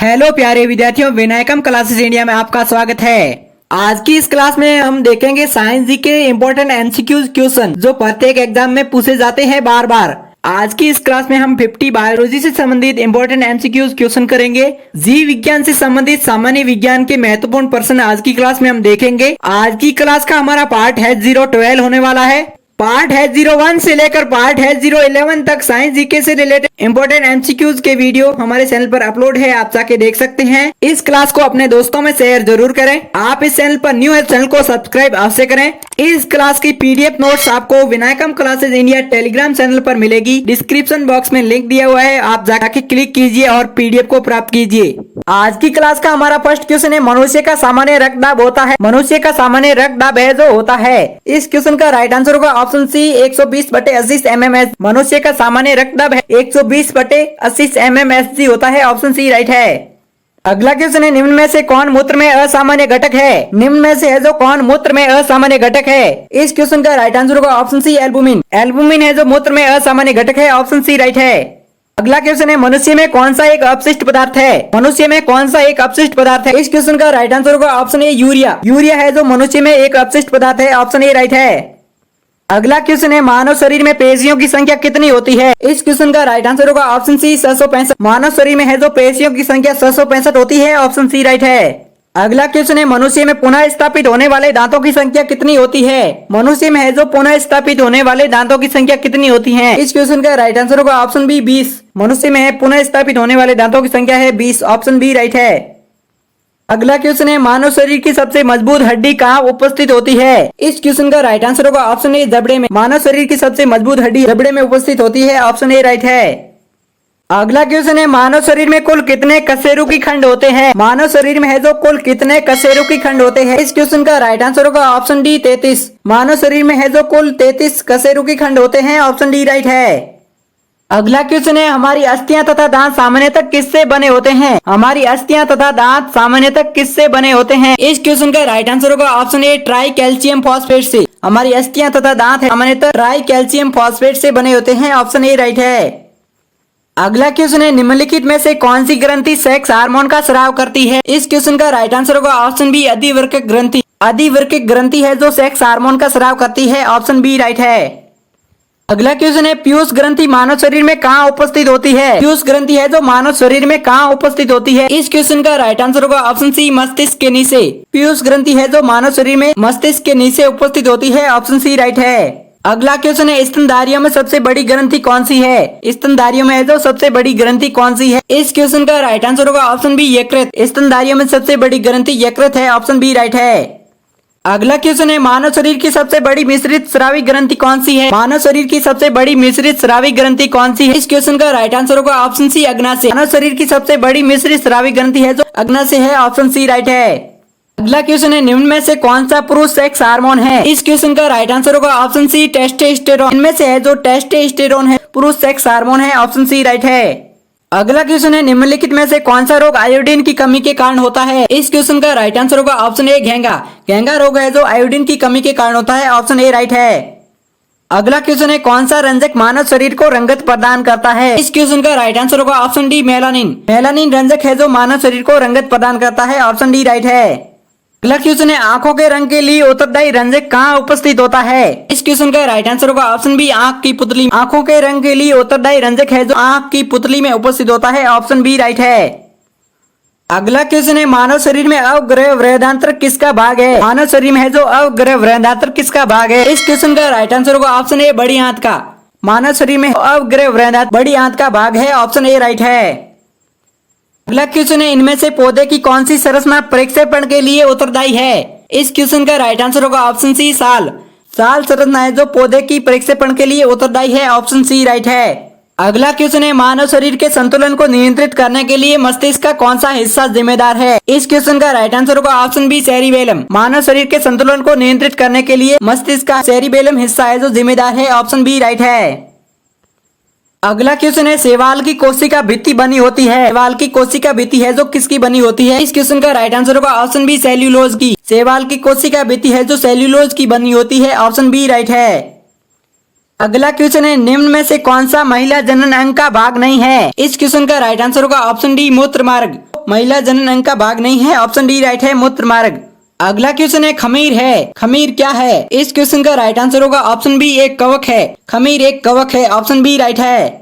Hello प्यारे विद्यार्थियों, Vinayakam classes India में आपका स्वागत है। आज की इस क्लास में हम देखेंगे साइंस जी के इम्पोर्टेंट एमसीक्यूज क्वेश्चन जो प्रत्येक एग्जाम में पूछे जाते हैं बार बार। आज की इस क्लास में हम 50 बायोलॉजी से संबंधित इम्पोर्टेंट एमसीक्यूज क्वेश्चन करेंगे। जीव विज्ञान से संबंधित सामान्य विज्ञान के महत्वपूर्ण प्रश्न आज की क्लास में हम देखेंगे। आज की क्लास का हमारा पार्ट है 012 होने वाला है। पार्ट है 01 से लेकर पार्ट है 011 तक साइंस जीके से रिलेटेड इंपोर्टेंट एमसीक्यूज के वीडियो हमारे चैनल पर अपलोड है, आप जाके देख सकते हैं। इस क्लास को अपने दोस्तों में शेयर जरूर करें। आप इस चैनल पर न्यू है, चैनल को सब्सक्राइब अवश्य करें। इस क्लास की पीडीएफ नोट्स आपको Vinayakam classes India Telegram channel पर मिलेगी। डिस्क्रिप्शन बॉक्स में लिंक दिया हुआ है, आप जाके क्लिक कीजिए और पीडीएफ को प्राप्त कीजिए। आज की क्लास का हमारा फर्स्ट क्वेश्चन है, मनुष्य का सामान्य रक्तदाब होता है। मनुष्य का सामान्य रक्तदाब है जो होता है। इस क्वेश्चन का राइट आंसर होगा ऑप्शन सी 120/80 mmHg। मनुष्य का सामान्य रक्तदाब है 120/80 mmHg होता है। ऑप्शन सी राइट है। अगला क्वेश्चन है, निम्न में से कौन मूत्र में असामान्य घटक है। निम्न में से है जो कौन मूत्र में असामान्य घटक है। इस क्वेश्चन का राइट आंसर होगा ऑप्शन सी एल्बुमिन। एल्बुमिन है जो मूत्र में असामान्य घटक है। ऑप्शन सी राइट है। अगला क्वेश्चन है, मनुष्य में कौन सा एक अपशिष्ट पदार्थ है। मनुष्य में कौन सा एक अपशिष्ट पदार्थ है। इस क्वेश्चन का राइट आंसर होगा ऑप्शन ए यूरिया। यूरिया है जो मनुष्य में एक अपशिष्ट पदार्थ है। ऑप्शन ए राइट है। अगला क्वेश्चन है, मानव शरीर में पेशियों की संख्या कितनी होती है। इस क्वेश्चन का राइट आंसर होगा ऑप्शन सी 665। मानव शरीर में है जो पेशियों की संख्या 665 होती है। ऑप्शन सी राइट है। अगला क्वेश्चन है, मनुष्य में पुनः स्थापित होने वाले दांतों की संख्या कितनी होती है। मनुष्य में है जो पुनः स्थापित होने वाले दांतों की संख्या कितनी होती है। इस क्वेश्चन का राइट आंसर होगा ऑप्शन बी 20। मनुष्य में है पुनः स्थापित होने वाले दांतों की संख्या है 20। ऑप्शन बी राइट है। अगला क्वेश्चन है, मानव शरीर की सबसे मजबूत हड्डी कहाँ उपस्थित होती है। इस क्वेश्चन का राइट आंसर होगा ऑप्शन ए जबड़े में। मानव शरीर की सबसे मजबूत हड्डी जबड़े में उपस्थित होती है। ऑप्शन ए राइट है। अगला क्वेश्चन है, मानव शरीर में कुल कितने कशेरुकी खंड होते हैं। मानव शरीर में है जो कुल कितने कशेरुकी खंड होते हैं। इस क्वेश्चन का राइट आंसर होगा ऑप्शन डी 33। मानव शरीर में है जो कुल 33 कशेरुकी खंड होते हैं। ऑप्शन डी राइट है। अगला क्वेश्चन है, हमारी अस्थियां तथा दांत सामान्यतः किससे बने होते हैं। हमारी अस्थियां तथा दांत सामान्यतः किससे बने होते हैं। इस क्वेश्चन का राइट आंसर होगा option A try calcium phosphate से। हमारी अस्थियां तथा दांत सामान्यतः ट्राई कैल्शियम फॉस्फेट से बने होते हैं। ऑप्शन ए राइट है। अगला क्वेश्चन है, निम्नलिखित में से कौन सी ग्रंथि सेक्स हार्मोन का स्राव करती है। इस क्वेश्चन का राइट आंसर होगा ऑप्शन बी अधिवृक्क ग्रंथि। अधिवृक्क ग्रंथि है जो सेक्स हार्मोन का स्राव करती है। ऑप्शन बी राइट है। अगला क्वेश्चन है, पीयूष ग्रंथि मानव शरीर में कहाँ उपस्थित होती है। पीयूष ग्रंथि है जो मानव शरीर में कहाँ उपस्थित होती है। इस क्वेश्चन का राइट आंसर होगा ऑप्शन सी मस्तिष्क के नीचे। पीयूष ग्रंथि है जो मानव शरीर में मस्तिष्क के नीचे उपस्थित होती है। ऑप्शन सी राइट है। अगला क्वेश्चन है, स्तनधारियों में सबसे बड़ी ग्रंथि कौन सी है। स्तनधारियों में है जो सबसे बड़ी ग्रंथि कौन सी है। इस क्वेश्चन का राइट आंसर होगा ऑप्शन बी यकृत। स्तनधारियों में सबसे बड़ी ग्रंथि यकृत है। ऑप्शन बी राइट है। अगला क्वेश्चन है, मानव शरीर की सबसे बड़ी मिश्रित स्रावी ग्रंथि कौन सी है। मानव शरीर की सबसे बड़ी मिश्रित स्रावी ग्रंथि कौन सी है। इस क्वेश्चन का राइट आंसर होगा ऑप्शन सी अग्नाशय। मानव शरीर की सबसे बड़ी मिश्रित स्रावी ग्रंथि है जो अग्नाशय है। ऑप्शन सी राइट है। अगला क्वेश्चन है, निम्न में से कौन सा पुरुष सेक्स हार्मोन है। इस क्वेश्चन का राइट आंसर होगा ऑप्शन सी टेस्टोस्टेरोन। इनमें से है जो टेस्टोस्टेरोन है पुरुष सेक्स हार्मोन है। ऑप्शन सी राइट है। अगला क्वेश्चन है, निम्नलिखित में से कौन सा रोग आयोडीन की कमी के कारण होता है। इस क्वेश्चन का राइट आंसर होगा ऑप्शन ए घेंगा। घेंगा रोग है जो आयोडीन की कमी के कारण होता है। ऑप्शन ए राइट है। अगला क्वेश्चन है, कौन सा रंजक मानव शरीर को रंगत प्रदान करता है। इस क्वेश्चन का राइट आंसर होगा ऑप्शन डी मेलानिन। मेलानिन रंजक है जो मानव शरीर को रंगत प्रदान करता है। ऑप्शन डी राइट है। अगला क्वेश्चन है, आंखों के रंग के लिए उत्तरदायी रंजक कहाँ उपस्थित होता है। इस क्वेश्चन का राइट आंसर होगा ऑप्शन बी आंख की पुतली। आंखों के रंग के लिए उत्तरदायी रंजक है जो आंख की पुतली में उपस्थित होता है। ऑप्शन बी राइट है। अगला क्वेश्चन है, मानव शरीर में अवग्रह वृहदांत्र किसका भाग है। मानव शरीर में है जो अवग्रह वृहदांत्र किसका भाग है। इस क्वेश्चन का राइट आंसर होगा ऑप्शन ए बड़ी आंत का। मानव शरीर में अवग्रह वृहदांत्र बड़ी आंत का भाग है। ऑप्शन ए राइट है। अगला क्वेश्चन है, इनमें से पौधे की कौन सी संरचना प्रक्षेपण के लिए उत्तरदायी है। इस क्वेश्चन का राइट आंसर होगा ऑप्शन सी साल। साल संरचना है जो पौधे की प्रक्षेपण के लिए उत्तरदायी है। ऑप्शन सी राइट है। अगला क्वेश्चन है, मानव शरीर के संतुलन को नियंत्रित करने के लिए मस्तिष्क का कौन सा हिस्सा जिम्मेदार है। इस क्वेश्चन का राइट आंसर होगा ऑप्शन बी सेरिबेलम। मानव शरीर के संतुलन को नियंत्रित करने के लिए मस्तिष्क का सेरिबेलम हिस्सा है जो जिम्मेदार है। ऑप्शन बी राइट है। अगला क्वेश्चन है, शैवाल की कोशिका भित्ति बनी होती है। शैवाल की कोशिका भित्ति है जो किसकी बनी होती है। इस क्वेश्चन का राइट आंसर होगा ऑप्शन बी सेल्यूलोज की। शैवाल की कोशिका भित्ति है जो सेल्यूलोज की बनी होती है। ऑप्शन बी राइट है। अगला क्वेश्चन है, निम्न में से कौन सा महिला जनन अंग का भाग नहीं है। इस क्वेश्चन का राइट आंसर होगा ऑप्शन डी मूत्र मार्ग। महिला जनन अंग का भाग नहीं है, ऑप्शन डी राइट है, मूत्र मार्ग। अगला क्वेश्चन है खमीर है, खमीर क्या है? इस क्वेश्चन का राइट आंसर होगा ऑप्शन बी एक कवक है, खमीर एक कवक है, ऑप्शन बी राइट है।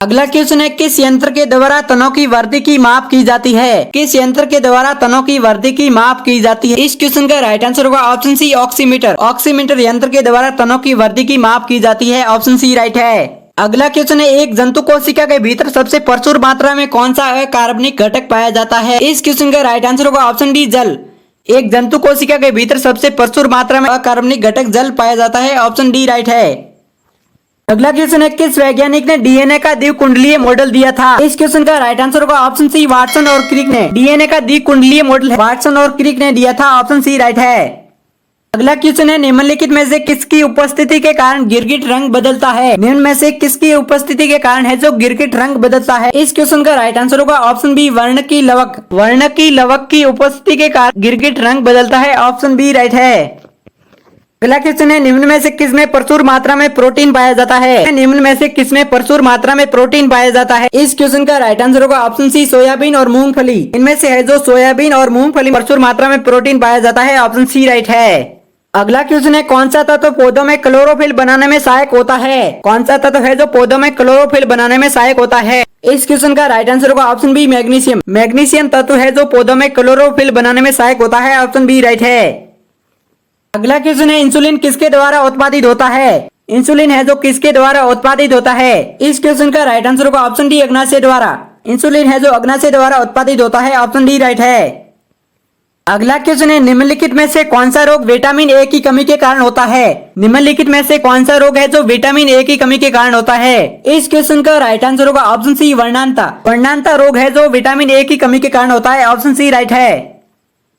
अगला क्वेश्चन है किस यंत्र के द्वारा तनों की वृद्धि की माप की जाती है? किस यंत्र के द्वारा तनों की वृद्धि की माप की जाती है? इस क्वेश्चन का राइट आंसर होगा ऑप्शन सी ऑक्सीमीटर, ऑक्सीमीटर यंत्र के द्वारा तनों की वृद्धि की माप की जाती है, ऑप्शन सी राइट है। अगला क्वेश्चन है एक जंतु कोशिका के भीतर सबसे प्रचुर मात्रा में कौन सा अकार्बनिक घटक पाया जाता है? इस क्वेश्चन का राइट आंसर होगा ऑप्शन डी जल, एक जंतु कोशिका के भीतर सबसे प्रचुर मात्रा में अकार्बनिक घटक जल पाया जाता है, ऑप्शन डी राइट है। अगला क्वेश्चन है किस वैज्ञानिक ने डीएनए का द्विकुंडलीय मॉडल दिया था? इस क्वेश्चन का राइट आंसर होगा ऑप्शन सी वाटसन और क्रिक ने डीएनए का द्विकुंडलीय मॉडल वाटसन और क्रिक ने दिया था, ऑप्शन सी राइट है। अगला क्वेश्चन है निम्नलिखित में से किसकी उपस्थिति के कारण गिरगिट रंग बदलता है? निम्न में से किसकी उपस्थिति के कारण है जो गिरगिट रंग बदलता है? इस क्वेश्चन का राइट आंसर होगा ऑप्शन बी वर्ण की लवक, वर्ण की लवक की उपस्थिति के कारण गिरगिट रंग बदलता है, ऑप्शन बी राइट है। अगला क्वेश्चन है निम्न में से किसमें प्रचुर मात्रा में प्रोटीन पाया जाता है? निम्न में से किसमें प्रचुर मात्रा में प्रोटीन पाया जाता है? इस क्वेश्चन का राइट आंसर होगा ऑप्शन सी सोयाबीन और मूंगफली, इनमें से है जो सोयाबीन और मूंगफली प्रचुर मात्रा में प्रोटीन पाया जाता है, ऑप्शन सी राइट है। अगला क्वेश्चन है कौन सा तत्व पौधों में क्लोरोफिल बनाने में सहायक होता है? कौन सा तत्व है जो पौधों में क्लोरोफिल बनाने में सहायक होता है? इस क्वेश्चन का राइट आंसर होगा ऑप्शन बी मैग्नीशियम, मैग्नीशियम तत्व है जो पौधों में क्लोरोफिल बनाने में सहायक होता है, ऑप्शन बी राइट है। अगला क्वेश्चन है इंसुलिन किसके द्वारा उत्पादित होता है? इंसुलिन है जो किसके द्वारा उत्पादित होता है? इस क्वेश्चन का राइट आंसर होगा ऑप्शन डी अग्नाशय द्वारा, इंसुलिन है जो अग्नाशय द्वारा उत्पादित होता है, ऑप्शन डी राइट है। अगला क्वेश्चन है निम्नलिखित में से कौन सा रोग विटामिन ए की कमी के कारण होता है? निम्नलिखित में से कौन सा रोग है जो विटामिन ए की कमी के कारण होता है? इस क्वेश्चन का राइट आंसर होगा ऑप्शन सी वर्णांता, वर्णांता रोग है जो विटामिन ए की कमी के कारण होता है, ऑप्शन सी राइट है।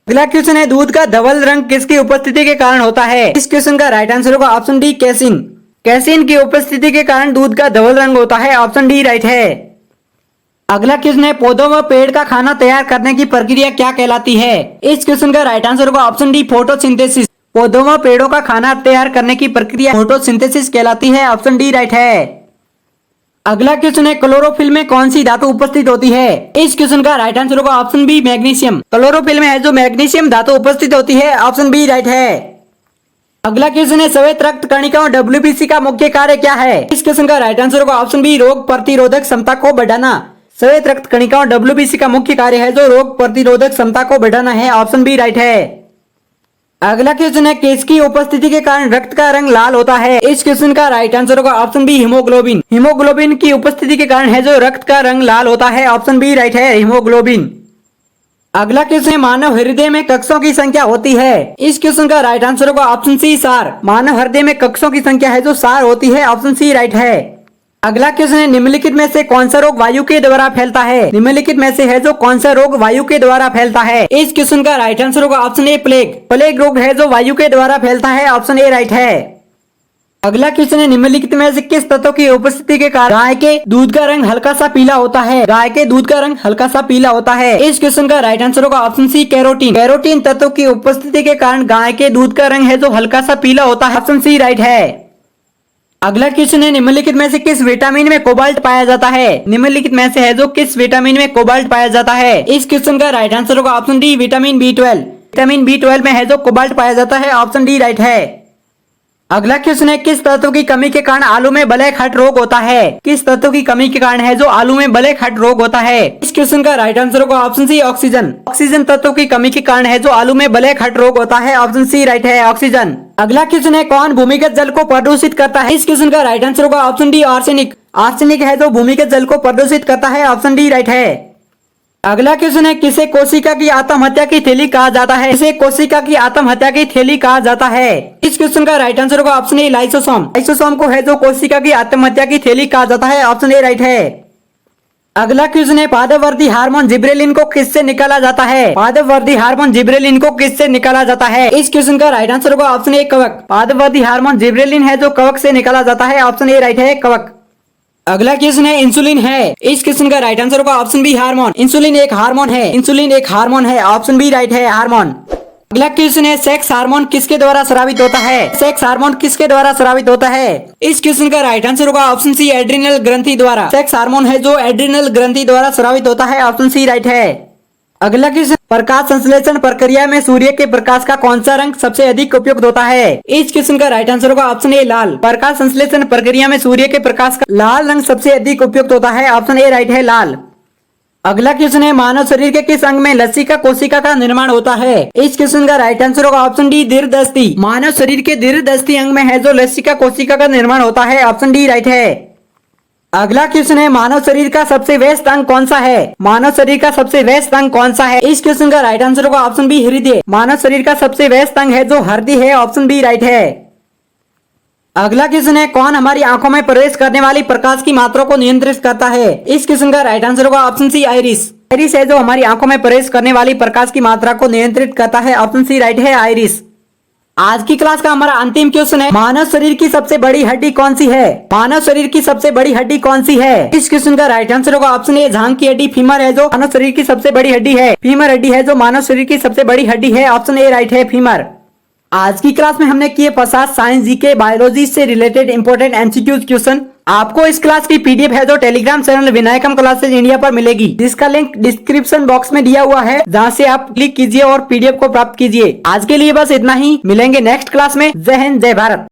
अगला क्वेश्चन है दूध का धवल रंग किसकी उपस्थिति के कारण होता है? इस क्वेश्चन का राइट आंसर होगा ऑप्शन डी कैसिन, कैसिन की उपस्थिति के कारण दूध का धवल रंग होता है, ऑप्शन डी राइट है। अगला क्वेश्चन है पौधों व पेड़ का खाना तैयार करने की प्रक्रिया क्या कहलाती है? इस क्वेश्चन का राइट आंसर होगा ऑप्शन डी फोटोसिंथेसिस, पौधों व पेड़ों का खाना तैयार करने की प्रक्रिया फोटोसिंथेसिस कहलाती है, ऑप्शन डी राइट है। अगला क्वेश्चन है क्लोरोफिल में कौन सी धातु उपस्थित होती है? इस क्वेश्चन का राइट आंसर होगा ऑप्शन बी मैग्नीशियम, क्लोरोफिल में है जो मैग्नीशियम धातु उपस्थित होती है, ऑप्शन बी राइट है। अगला क्वेश्चन है श्वेत रक्त कणिकाओं डब्ल्यूबीसी का मुख्य कार्य क्या है? इस क्वेश्चन का राइट आंसर होगा ऑप्शन बी रोग प्रतिरोधक क्षमता को बढ़ाना, श्वेत रक्त कणिकाओं डब्ल्यूबीसी का मुख्य कार्य है जो रोग प्रतिरोधक क्षमता को बढ़ाना है, ऑप्शन बी राइट है। अगला क्वेश्चन है किसकी उपस्थिति के कारण रक्त का रंग लाल होता है? इस क्वेश्चन का राइट आंसर होगा ऑप्शन बी हीमोग्लोबिन, हीमोग्लोबिन की उपस्थिति के कारण है जो रक्त का रंग लाल होता है, ऑप्शन बी राइट है, हीमोग्लोबिन। अगला क्वेश्चन है मानव हृदय में कक्षों की संख्या होती है? इस क्वेश्चन का राइट आंसर होगा ऑप्शन सी सार, मानव हृदय में कक्षों की संख्या है जो सार होती है, ऑप्शन सी राइट है। अगला क्वेश्चन है निम्नलिखित में से कौन सा रोग वायु के द्वारा फैलता है? निम्नलिखित में से है जो कौन सा रोग वायु के द्वारा फैलता है? इस क्वेश्चन का राइट आंसर होगा ऑप्शन ए प्लेग, प्लेग रोग है जो वायु के द्वारा फैलता है, ऑप्शन ए राइट है। अगला क्वेश्चन है निम्नलिखित में से किस तत्व की उपस्थिति के कारण गाय के दूध का रंग हल्का सा पीला होता है? गाय के दूध का रंग हल्का सा पीला होता है। इस क्वेश्चन का राइट आंसर होगा ऑप्शन सी कैरोटीन, कैरोटीन तत्व की उपस्थिति के कारण गाय के दूध का रंग है जो हल्का सा पीला होता है, ऑप्शन सी राइट है। अगला क्वेश्चन है निम्नलिखित में से किस विटामिन में कोबाल्ट पाया जाता है? निम्नलिखित में से है जो किस विटामिन में कोबाल्ट पाया जाता है? इस क्वेश्चन का राइट आंसर होगा option D vitamin B12, vitamin B12 में है जो कोबाल्ट पाया जाता है, ऑप्शन डी राइट है। अगला क्वेश्चन है किस तत्व की कमी के कारण आलू में ब्लैक हेड रोग होता है? किस तत्व की कमी के कारण है जो आलू में ब्लैक हेड रोग होता है? इस क्वेश्चन का राइट आंसर होगा ऑप्शन सी ऑक्सीजन, ऑक्सीजन तत्व की कमी के कारण है जो आलू में ब्लैक हेड रोग होता है, ऑप्शन सी राइट है, ऑक्सीजन। अगला क्वेश्चन है कौन भूमिगत जल को प्रदूषित करता है? इस क्वेश्चन का राइट आंसर होगा ऑप्शन डी आर्सेनिक, आर्सेनिक है जो भूमिगत जल को प्रदूषित करता है, ऑप्शन डी राइट है। अगला क्वेश्चन है किसे कोशिका की आत्महत्या की थैली कहा जाता है? इसे कोशिका की आत्महत्या की थैली कहा जाता है। इस क्वेश्चन का राइट आंसर होगा ऑप्शन ए लाइसोसोम, लाइसोसोम को है जो कोशिका की आत्महत्या की थैली कहा जाता है, ऑप्शन ए राइट है। अगला क्वेश्चन है पादवर्धी हार्मोन जिब्रेलिन को किससे निकाला जाता है? पादवर्धी हार्मोन जिब्रेलिन को किससे निकाला जाता है? इस क्वेश्चन का राइट आंसर होगा ऑप्शन ए कवक, पादवर्धी हार्मोन जिब्रेलिन है जो कवक से निकाला जाता है, ऑप्शन ए राइट है, कवक। अगला क्वेश्चन है इंसुलिन है, इस क्वेश्चन का राइट आंसर होगा ऑप्शन बी हार्मोन, इंसुलिन एक हार्मोन है, इंसुलिन एक हार्मोन है, ऑप्शन बी राइट है, हार्मोन। अगला क्वेश्चन है, सेक्स हार्मोन किसके द्वारा स्रावित होता है? सेक्स हार्मोन किसके द्वारा स्रावित होता है? इस क्वेश्चन का राइट आंसर होगा ऑप्शन सी, एड्रिनल ग्रंथि द्वारा। सेक्स हार्मोन है जो एड्रिनल ग्रंथि द्वारा स्रावित होता है, ऑप्शन सी राइट है। अगला क्वेश्चन, प्रकाश संश्लेषण प्रक्रिया में सूर्य के प्रकाश का कौन सा रंग सबसे अधिक उपयुक्त होता है? इस क्वेश्चन का राइट आंसर होगा ऑप्शन ए, लाल। प्रकाश संश्लेषण प्रक्रिया में सूर्य के प्रकाश का लाल रंग सबसे अधिक उपयुक्त होता है, ऑप्शन ए राइट है, लाल। अगला क्वेश्चन है, मानव शरीर के किस अंग में लसिका कोशिका का निर्माण होता है? इस क्वेश्चन का राइट आंसर होगा ऑप्शन डी, दीर्घदस्ती। मानव शरीर के दीर्घदस्ती अंग में है जो लसिका कोशिका का निर्माण होता है, ऑप्शन डी राइट है। अगला क्वेश्चन है, मानव शरीर का सबसे व्यस्त अंग कौन सा है? मानव शरीर का सबसे व्यस्त अंग कौन सा है? इस क्वेश्चन का राइट आंसर होगा ऑप्शन बी, हृदय। मानव शरीर का सबसे व्यस्त अंग है जो हृदय है, ऑप्शन बी राइट है। अगला क्वेश्चन है, कौन हमारी आंखों में प्रवेश करने वाली प्रकाश की मात्रा को नियंत्रित करता है? इस क्वेश्चन का राइट आंसर होगा ऑप्शन सी, आइरिस। आइरिस है जो हमारी आंखों में प्रवेश करने वाली प्रकाश की मात्रा को नियंत्रित करता है, ऑप्शन सी राइट है, आइरिस। आज की क्लास का हमारा अंतिम क्वेश्चन है, मानव शरीर की सबसे बड़ी हड्डी कौन सी है? मानव शरीर की सबसे बड़ी हड्डी कौन सी है? इस क्वेश्चन का राइट आंसर होगा ऑप्शन ए, जांघ की हड्डी। फीमर है जो मानव शरीर की सबसे बड़ी हड्डी है। फीमर हड्डी है जो मानव शरीर की सबसे बड़ी हड्डी है, ऑप्शन ए राइट है, फीमर। आज की क्लास में हमने किए 50 साइंस, जीके, बायोलॉजी से रिलेटेड इंपॉर्टेंट एमसीक्यूज क्वेश्चन। आपको इस क्लास की पीडीएफ है जो Telegram channel Vinayakam classes India पर मिलेगी, जिसका लिंक डिस्क्रिप्शन बॉक्स में दिया हुआ है, जहां से आप क्लिक कीजिए और पीडीएफ को प्राप्त कीजिए। आज के लिए बस इतना ही, मिलेंगे नेक्स्ट क्लास में। जय हिंद, जय भारत।